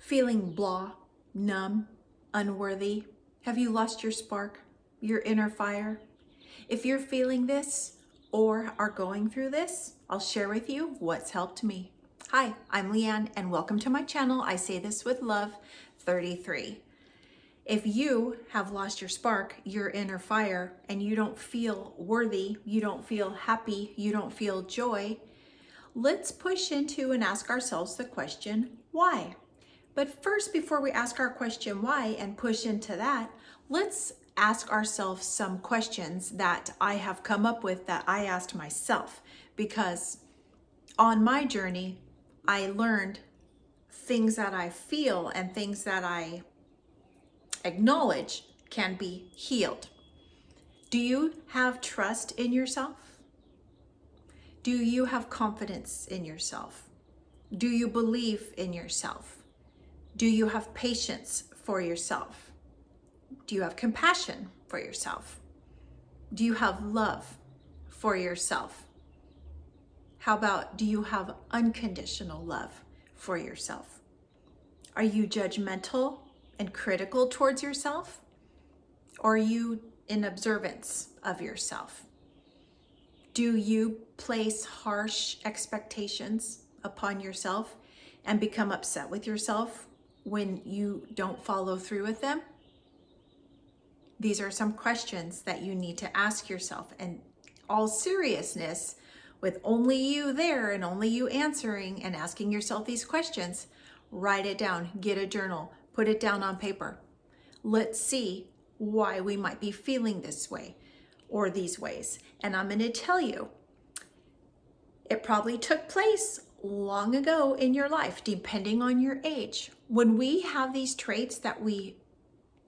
Feeling blah, numb, unworthy? Have you lost your spark, your inner fire? If you're feeling this or are going through this, I'll share with you what's helped me. Hi, I'm Leanne and welcome to my channel. I say this with love, 33. If you have lost your spark, your inner fire, and you don't feel worthy, you don't feel happy, you don't feel joy, let's push into and ask ourselves the question, why? But first, before we ask our question why and push into that, let's ask ourselves some questions that I have come up with that I asked myself, because on my journey, I learned things that I feel and things that I acknowledge can be healed. Do you have trust in yourself? Do you have confidence in yourself? Do you believe in yourself? Do you have patience for yourself? Do you have compassion for yourself? Do you have love for yourself? How about, do you have unconditional love for yourself? Are you judgmental and critical towards yourself? Or are you in observance of yourself? Do you place harsh expectations upon yourself and become upset with yourself when you don't follow through with them? These are some questions that you need to ask yourself. And all seriousness, with only you there and only you answering and asking yourself these questions, write it down, get a journal, put it down on paper. Let's see why we might be feeling this way or these ways. And I'm going to tell you, it probably took place long ago in your life, depending on your age. When we have these traits that we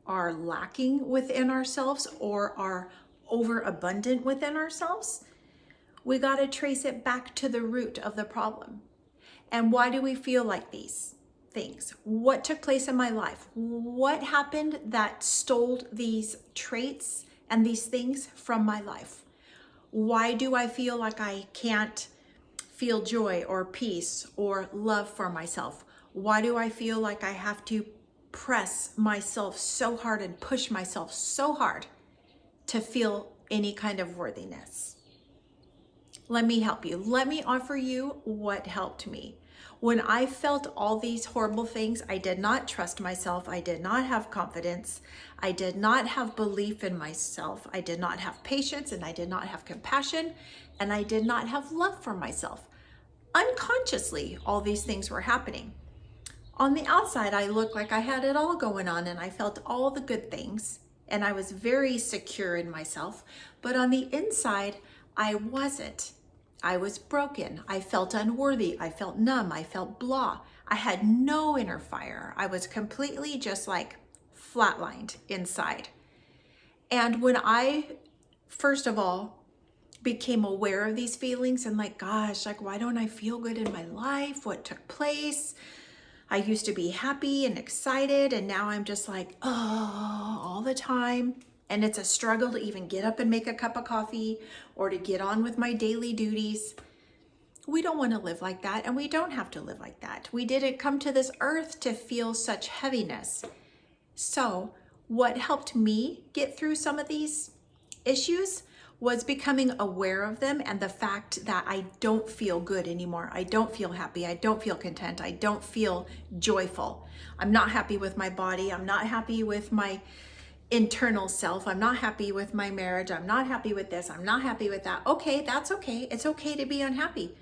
are lacking within ourselves or are overabundant within ourselves, we got to trace it back to the root of the problem. And why do we feel like these things? What took place in my life? What happened that stole these traits and these things from my life? Why do I feel like I can't feel joy or peace or love for myself? Why do I feel like I have to press myself so hard and push myself so hard to feel any kind of worthiness? Let me help you. Let me offer you what helped me. When I felt all these horrible things, I did not trust myself. I did not have confidence. I did not have belief in myself. I did not have patience, and I did not have compassion, and I did not have love for myself. Unconsciously, all these things were happening. On the outside, I looked like I had it all going on, and I felt all the good things, and I was very secure in myself. But on the inside, I wasn't. I was broken. I felt unworthy. I felt numb. I felt blah. I had no inner fire. I was completely just like flatlined inside. And when I, first of all, became aware of these feelings and like, gosh, like, why don't I feel good in my life? What took place? I used to be happy and excited, and now I'm just like, oh, all the time. And it's a struggle to even get up and make a cup of coffee or to get on with my daily duties. We don't want to live like that, and we don't have to live like that. We didn't come to this earth to feel such heaviness. So what helped me get through some of these issues was becoming aware of them and the fact that I don't feel good anymore. I don't feel happy. I don't feel content. I don't feel joyful. I'm not happy with my body. I'm not happy with my internal self. I'm not happy with my marriage. I'm not happy with this. I'm not happy with that. Okay, that's okay. It's okay to be unhappy.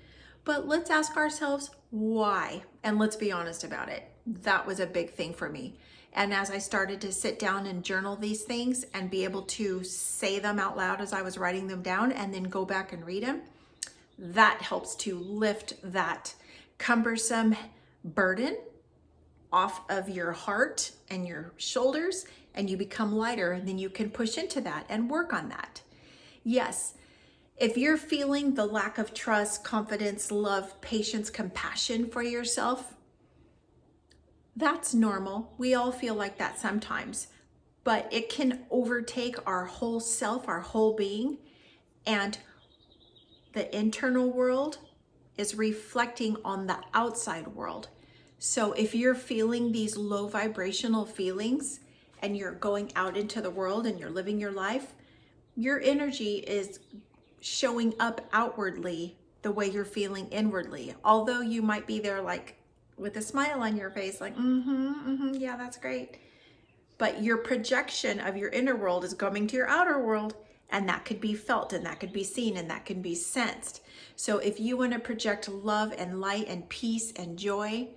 But let's ask ourselves why, and let's be honest about it. That was a big thing for me. And as I started to sit down and journal these things and be able to say them out loud as I was writing them down and then go back and read them, that helps to lift that cumbersome burden off of your heart and your shoulders, and you become lighter, and then you can push into that and work on that. Yes, if you're feeling the lack of trust, confidence, love, patience, compassion for yourself, that's normal. We all feel like that sometimes, but it can overtake our whole self, our whole being, and the internal world is reflecting on the outside world. So if you're feeling these low vibrational feelings and you're going out into the world and you're living your life, your energy is showing up outwardly the way you're feeling inwardly. Although you might be there like with a smile on your face, like, yeah, that's great. But your projection of your inner world is coming to your outer world, and that could be felt and that could be seen and that can be sensed. So if you want to project love and light and peace and joy,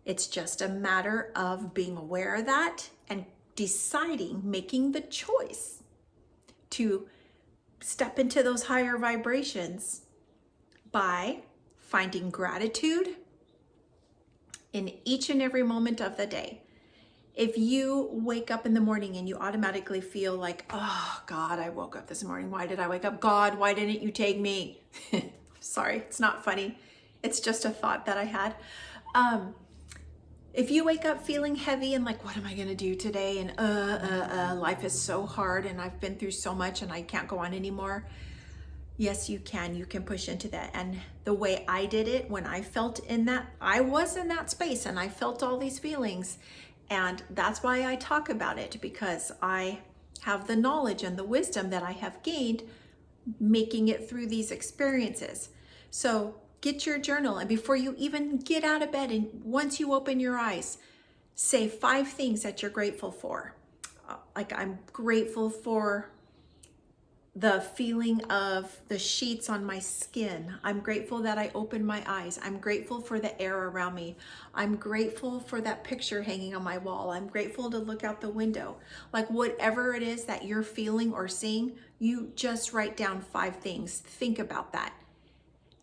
it's just a matter of being aware of that and deciding, making the choice to step into those higher vibrations by finding gratitude in each and every moment of the day. If you wake up in the morning and you automatically feel like, oh God, I woke up this morning. Why did I wake up? God, why didn't you take me? Sorry, it's not funny. It's just a thought that I had. If you wake up feeling heavy and like, what am I gonna do today? And life is so hard and I've been through so much and I can't go on anymore. Yes, you can. You can push into that. And the way I did it, when I felt in that, I was in that space and I felt all these feelings. And that's why I talk about it, because I have the knowledge and the wisdom that I have gained making it through these experiences. So get your journal, and before you even get out of bed and once you open your eyes, say 5 things that you're grateful for. Like, I'm grateful for the feeling of the sheets on my skin. I'm grateful that I opened my eyes. I'm grateful for the air around me. I'm grateful for that picture hanging on my wall. I'm grateful to look out the window. Like, whatever it is that you're feeling or seeing, you just write down 5 things. Think about that.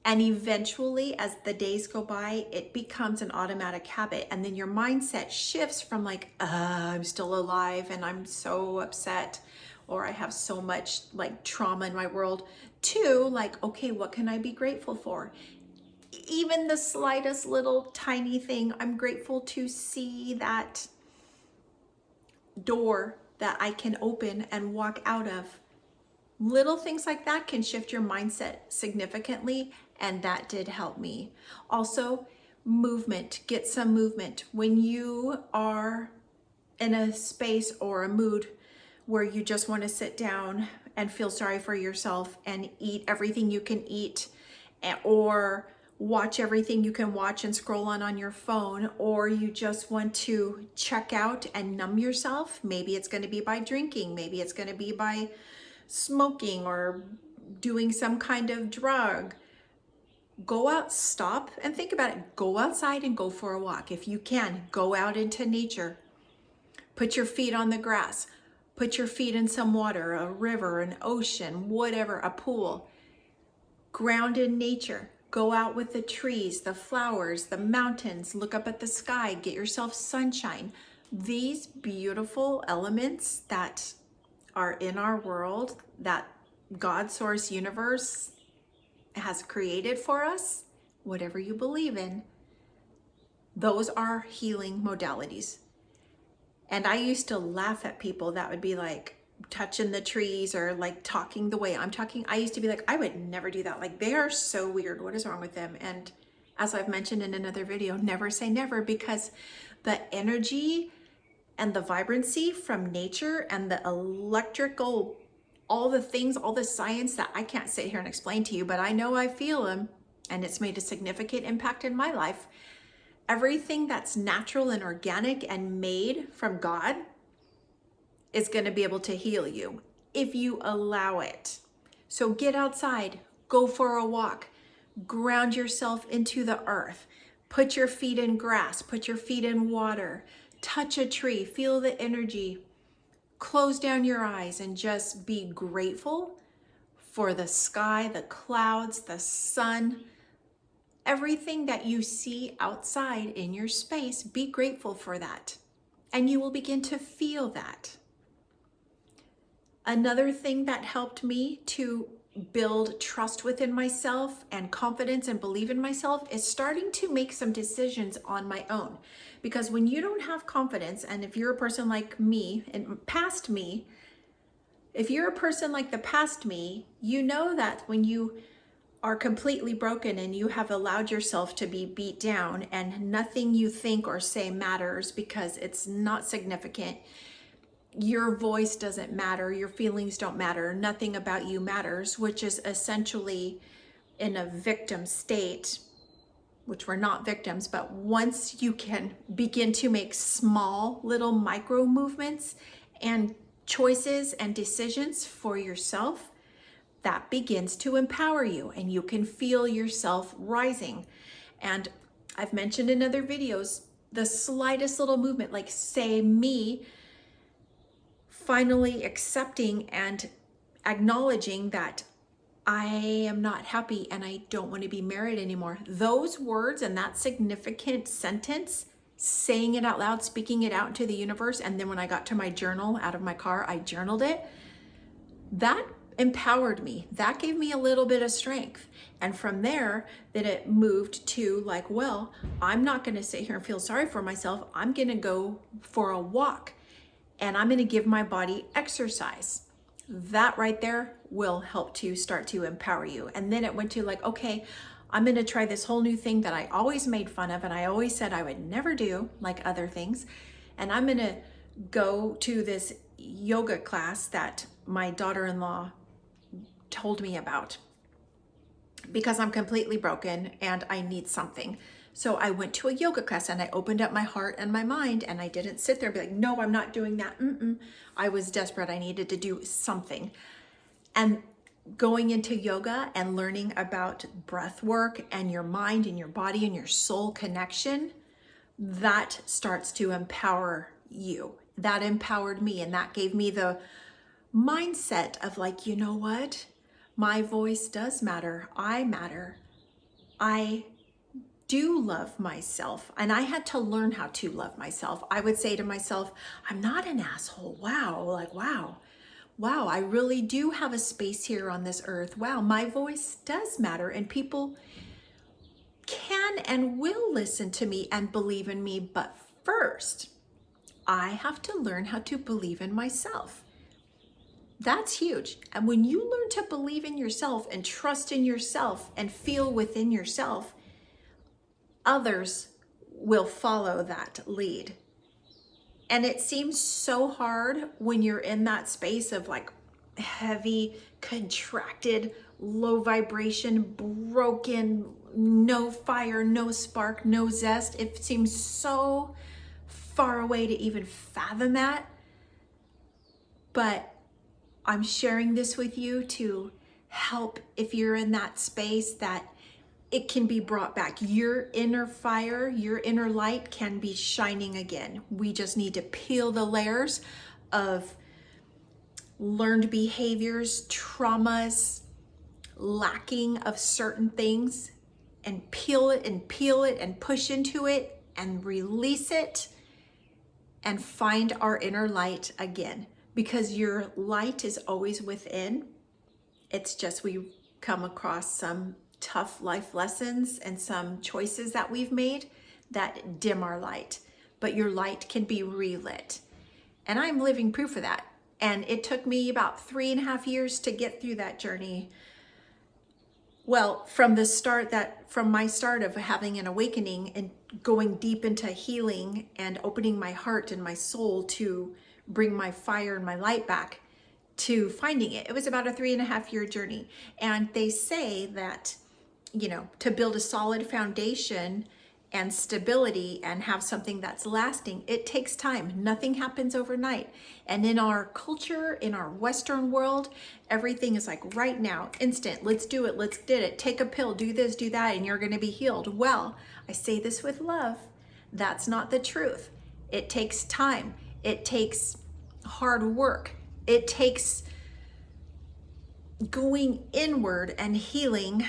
And eventually, as the days go by, it becomes an automatic habit. And then your mindset shifts from like, I'm still alive and I'm so upset, or I have so much like trauma in my world, to like, okay, what can I be grateful for? Even the slightest little tiny thing. I'm grateful to see that door that I can open and walk out of. Little things like that can shift your mindset significantly, and that did help me. Also, movement. Get some movement. When you are in a space or a mood where you just want to sit down and feel sorry for yourself and eat everything you can eat, or watch everything you can watch and scroll on your phone, or you just want to check out and numb yourself, maybe it's going to be by drinking, maybe it's going to be by smoking or doing some kind of drug. Go out, stop and think about it. Go outside and go for a walk. If you can, go out into nature. Put your feet on the grass. Put your feet in some water, a river, an ocean, whatever, a pool. Ground in nature. Go out with the trees, the flowers, the mountains. Look up at the sky. Get yourself sunshine. These beautiful elements that are in our world, that God, source, universe has created for us, whatever you believe in, those are healing modalities. And I used to laugh at people that would be like touching the trees or like talking the way I'm talking. I used to be like, I would never do that. Like, they are so weird. What is wrong with them? And as I've mentioned in another video, never say never, because the energy and the vibrancy from nature and the electrical, all the things, all the science that I can't sit here and explain to you, but I know I feel them, and it's made a significant impact in my life. Everything that's natural and organic and made from God is going to be able to heal you if you allow it. So get outside, go for a walk, ground yourself into the earth, put your feet in grass, put your feet in water, touch a tree, feel the energy, close down your eyes and just be grateful for the sky, the clouds, the sun, everything that you see outside in your space. Be grateful for that, and you will begin to feel that. Another thing that helped me to build trust within myself and confidence and believe in myself is starting to make some decisions on my own. Because when you don't have confidence, and if you're a person like me and past me, if you're a person like the past me, you know that when you are completely broken and you have allowed yourself to be beat down and nothing you think or say matters because it's not significant, your voice doesn't matter, your feelings don't matter, nothing about you matters, which is essentially in a victim state, which we're not victims, but once you can begin to make small little micro movements and choices and decisions for yourself, that begins to empower you and you can feel yourself rising. And I've mentioned in other videos, the slightest little movement, like say me finally accepting and acknowledging that I am not happy and I don't want to be married anymore. Those words and that significant sentence, saying it out loud, speaking it out into the universe, and then when I got to my journal out of my car, I journaled it. That empowered me. That gave me a little bit of strength. And from there, then it moved to like, well, I'm not going to sit here and feel sorry for myself. I'm going to go for a walk and I'm going to give my body exercise. That right there will help to start to empower you. And then it went to like, okay, I'm going to try this whole new thing that I always made fun of and I always said I would never do, like other things. And I'm going to go to this yoga class that my daughter-in-law told me about because I'm completely broken and I need something. So I went to a yoga class and I opened up my heart and my mind and I didn't sit there and be like, no, I'm not doing that. I was desperate. I needed to do something. And going into yoga and learning about breath work and your mind and your body and your soul connection, that starts to empower you. That empowered me and that gave me the mindset of like, you know what? My voice does matter. I matter. I do love myself. And I had to learn how to love myself. I would say to myself, I'm not an asshole. Wow. Like, wow, I really do have a space here on this earth. Wow. My voice does matter. And people can and will listen to me and believe in me. But first, I have to learn how to believe in myself. That's huge. And when you learn to believe in yourself and trust in yourself and feel within yourself, others will follow that lead. And it seems so hard when you're in that space of like heavy, contracted, low vibration, broken, no fire, no spark, no zest. It seems so far away to even fathom that. But I'm sharing this with you to help if you're in that space that it can be brought back. Your inner fire, your inner light can be shining again. We just need to peel the layers of learned behaviors, traumas, lacking of certain things, and peel it and push into it and release it and find our inner light again. Because your light is always within. It's just we come across some tough life lessons and some choices that we've made that dim our light. But your light can be relit. And I'm living proof of that. And it took me about 3.5 years to get through that journey. Well, from my start of having an awakening and going deep into healing and opening my heart and my soul to bring my fire and my light back to finding it. It was about a 3.5 year journey. And they say that, you know, to build a solid foundation and stability and have something that's lasting, it takes time. Nothing happens overnight. And in our culture, in our Western world, everything is like right now, instant, let's do it, let's get it, take a pill, do this, do that, and you're gonna be healed. Well, I say this with love. That's not the truth. It takes time. It takes hard work. It takes going inward and healing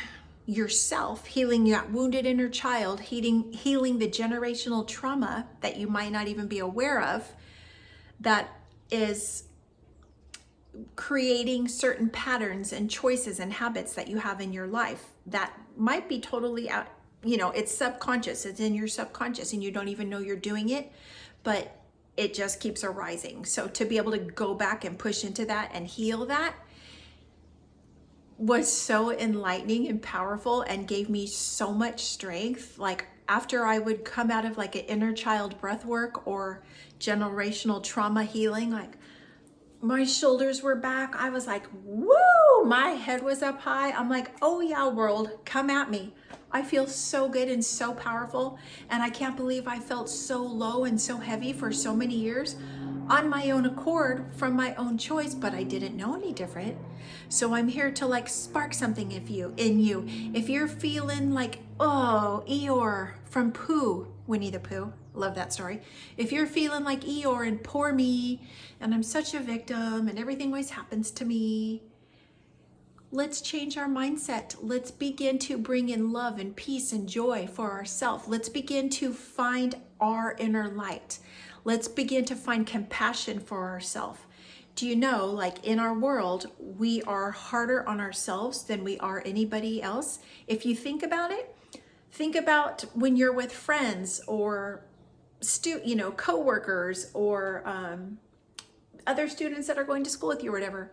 yourself, healing that wounded inner child, healing the generational trauma that you might not even be aware of, that is creating certain patterns and choices and habits that you have in your life that might be totally out, you know, it's subconscious, it's in your subconscious and you don't even know you're doing it, but it just keeps arising. So to be able to go back and push into that and heal that, was so enlightening and powerful and gave me so much strength. Like after I would come out of like an inner child breath work or generational trauma healing, like my shoulders were back. I was like, woo, my head was up high. I'm like, oh yeah, world, come at me. I feel so good and so powerful. And I can't believe I felt so low and so heavy for so many years on my own accord from my own choice, but I didn't know any different. So I'm here to like spark something in you. If you're feeling like, oh, Eeyore from Pooh, Winnie the Pooh, love that story. If you're feeling like Eeyore and poor me, and I'm such a victim and everything always happens to me, let's change our mindset. Let's begin to bring in love and peace and joy for ourselves. Let's begin to find our inner light. Let's begin to find compassion for ourselves. Do you know, like in our world, we are harder on ourselves than we are anybody else? If you think about it, think about when you're with friends or co-workers or other students that are going to school with you or whatever.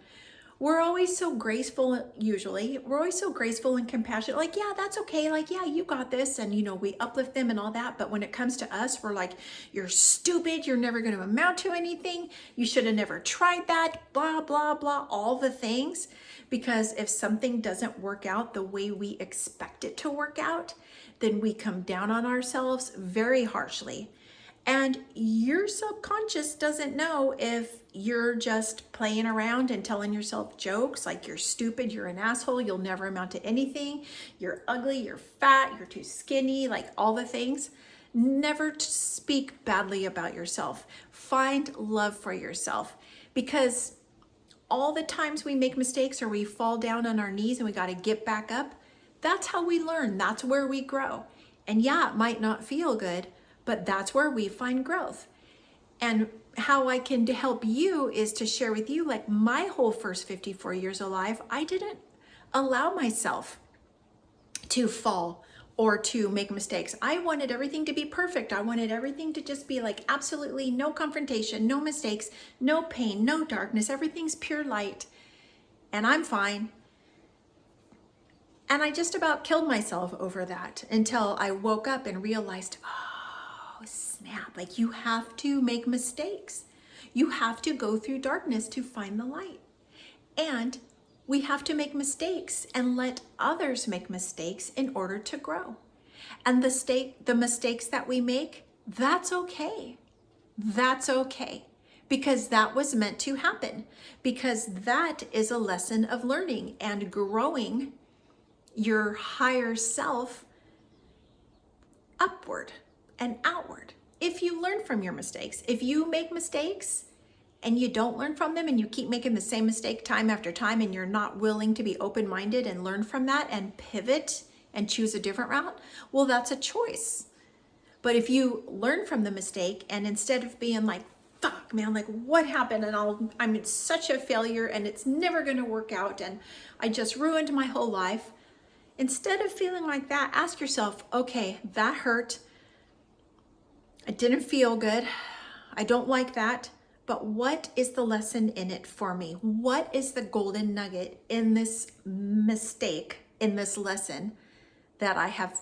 We're always so graceful, usually. We're always so graceful and compassionate. Like, yeah, that's okay. Like, yeah, you got this. And, we uplift them and all that. But when it comes to us, we're like, you're stupid. You're never going to amount to anything. You should have never tried that. Blah, blah, blah. All the things. Because if something doesn't work out the way we expect it to work out, then we come down on ourselves very harshly. And your subconscious doesn't know if you're just playing around and telling yourself jokes like you're stupid, you're an asshole, you'll never amount to anything, you're ugly, you're fat, you're too skinny, like all the things. Never speak badly about yourself. Find love for yourself, because all the times we make mistakes or we fall down on our knees and we got to get back up, that's how we learn. That's where we grow. And yeah, it might not feel good, but that's where we find growth. And how I can help you is to share with you, like my whole first 54 years alive, I didn't allow myself to fall or to make mistakes. I wanted everything to be perfect. I wanted everything to just be like absolutely no confrontation, no mistakes, no pain, no darkness. Everything's pure light and I'm fine. And I just about killed myself over that until I woke up and realized, oh, snap, like you have to make mistakes. You have to go through darkness to find the light. And we have to make mistakes and let others make mistakes in order to grow. And the mistakes that we make, that's okay. That's okay. Because that was meant to happen. Because that is a lesson of learning and growing your higher self upward and outward. If you learn from your mistakes, if you make mistakes and you don't learn from them and you keep making the same mistake time after time and you're not willing to be open-minded and learn from that and pivot and choose a different route, well, that's a choice. But if you learn from the mistake and instead of being like, fuck, man, like what happened? And I'm such a failure and it's never going to work out and I just ruined my whole life. Instead of feeling like that, ask yourself, okay, that hurt. I didn't feel good. I don't like that. But what is the lesson in it for me? What is the golden nugget in this mistake, in this lesson that I have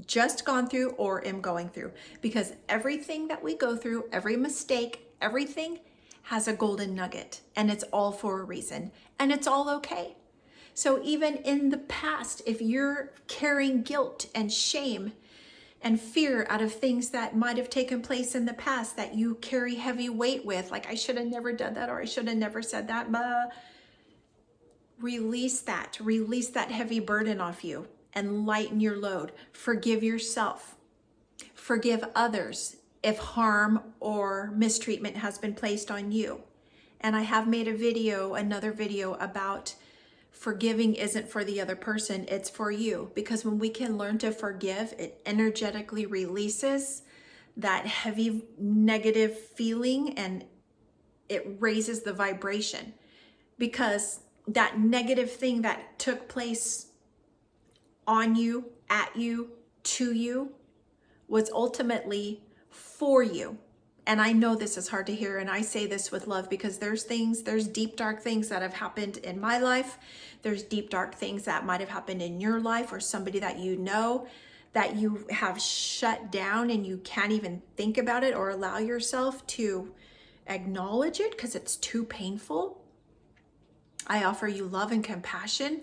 just gone through or am going through? Because everything that we go through, every mistake, everything has a golden nugget and it's all for a reason and it's all okay. So even in the past, if you're carrying guilt and shame and fear out of things that might have taken place in the past that you carry heavy weight with, like I should have never done that or I should have never said that, release that heavy burden off you and lighten your load. Forgive yourself. Forgive others if harm or mistreatment has been placed on you. And I have made another video about forgiving isn't for the other person, it's for you. Because when we can learn to forgive, it energetically releases that heavy negative feeling and it raises the vibration. Because that negative thing that took place on you, at you, to you, was ultimately for you. And I know this is hard to hear, and I say this with love because there's deep, dark things that have happened in my life. There's deep, dark things that might have happened in your life or somebody that you know that you have shut down and you can't even think about it or allow yourself to acknowledge it because it's too painful. I offer you love and compassion,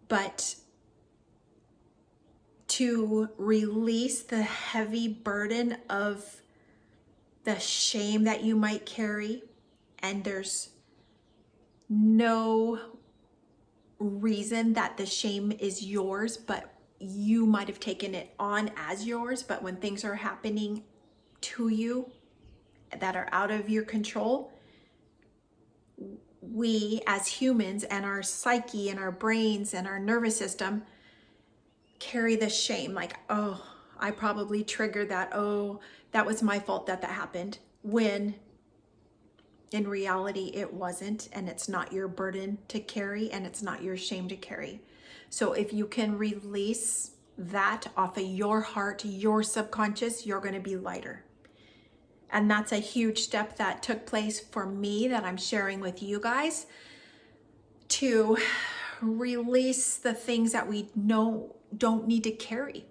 but to release the heavy burden of the shame that you might carry, and there's no reason that the shame is yours, but you might have taken it on as yours. But when things are happening to you that are out of your control, we as humans and our psyche and our brains and our nervous system carry the shame, like, oh, I probably triggered that. Oh, that was my fault that happened. When in reality, it wasn't, and it's not your burden to carry, and it's not your shame to carry. So if you can release that off of your heart, your subconscious, you're going to be lighter. And that's a huge step that took place for me that I'm sharing with you guys, to release the things that we know don't need to carry.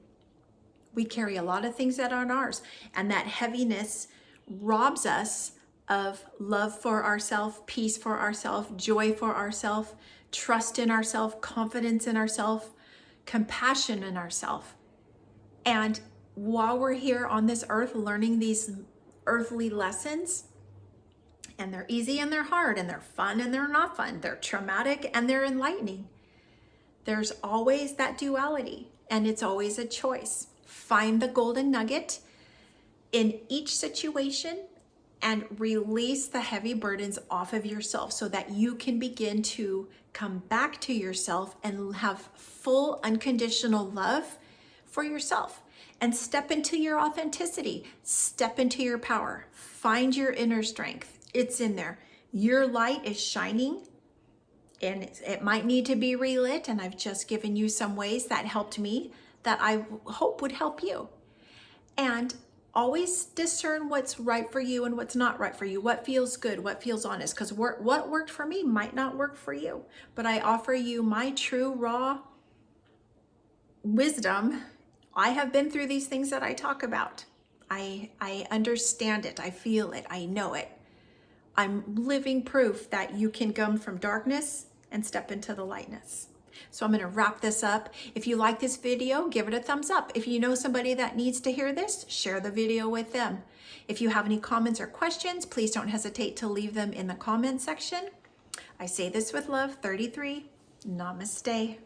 We carry a lot of things that aren't ours, and that heaviness robs us of love for ourselves, peace for ourselves, joy for ourselves, trust in ourselves, confidence in ourselves, compassion in ourselves. And while we're here on this earth learning these earthly lessons, and they're easy and they're hard, and they're fun and they're not fun, they're traumatic and they're enlightening, there's always that duality, and it's always a choice. Find the golden nugget in each situation and release the heavy burdens off of yourself so that you can begin to come back to yourself and have full unconditional love for yourself, and step into your authenticity, step into your power, find your inner strength. It's in there. Your light is shining, and it might need to be relit, and I've just given you some ways that helped me that I hope would help you. And always discern what's right for you and what's not right for you, what feels good, what feels honest, because what worked for me might not work for you. But I offer you my true, raw wisdom. I have been through these things that I talk about. I understand it, I feel it, I know it. I'm living proof that you can come from darkness and step into the lightness. So I'm going to wrap this up. If you like this video, give it a thumbs up. If you know somebody that needs to hear this, share the video with them. If you have any comments or questions, please don't hesitate to leave them in the comment section. I say this with love, 33. Namaste.